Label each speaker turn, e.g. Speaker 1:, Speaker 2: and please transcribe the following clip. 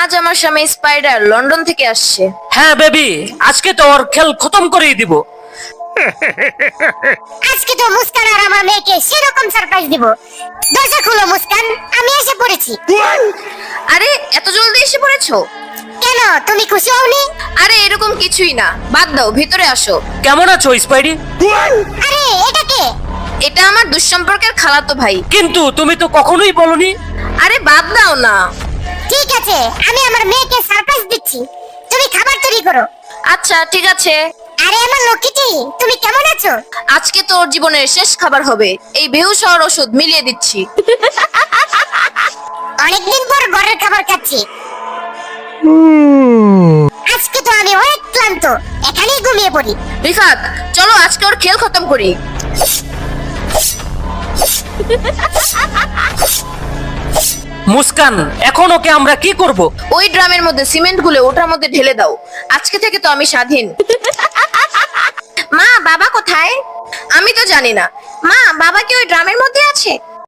Speaker 1: আজ আমার স্বামী স্পাইডার লন্ডন থেকে আসছে।
Speaker 2: হ্যাঁ বেবি, আজকে তো ওর খেল খতম করেই দিব।
Speaker 3: আজকে তো মুস্কান আর আমার মেয়েকে সেরকম সারপ্রাইজ দিব। দরজা খুলো মুস্কান, আমি এসে পড়েছি।
Speaker 1: আরে এত জলদি এসে পড়েছো?
Speaker 3: কেন, তুমি খুশি হওনি?
Speaker 1: আরে এরকম কিছুই না, বাদ দাও, ভিতরে আসো।
Speaker 2: কেমন আছো স্পাইডি?
Speaker 3: আরে এটা কে?
Speaker 1: এটা আমার দুঃসম্পর্কের খালাতো ভাই।
Speaker 2: কিন্তু তুমি তো কখনোই বলনি।
Speaker 1: আরে বাদ দাও না।
Speaker 3: ঠিক আছে, আমি আমার মেয়েকে সারপ্রাইজ দিচ্ছি, তুমি খাবার তৈরি করো।
Speaker 1: আচ্ছা ঠিক আছে।
Speaker 3: আরে আমার লক্ষ্মীটি, তুমি কেমন আছো?
Speaker 1: আজকে তোর জীবনের শেষ খাবার হবে, এই বেহুশ হওয়ার ওষুধ মিলিয়ে দিচ্ছি।
Speaker 3: অনেকদিন পর ঘরের খাবার খাচ্ছি। আজকে তো আমি অনেক ক্লান্ত, এখানেই ঘুমিয়ে পড়ি।
Speaker 1: রিফাত, চলো আজকে ওর খেল খতম করি।
Speaker 2: মুস্কান, এখন ওকে আমরা কি করব?
Speaker 1: ওই ড্রামের মধ্যে সিমেন্ট গুলে ওটার মধ্যে ঢেলে দাও। আজকে থেকে তো আমি স্বাধীন। মা, বাবা কোথায়? আমি তো জানি না। মা, বাবা কি ওই ড্রামের মধ্যে আছে?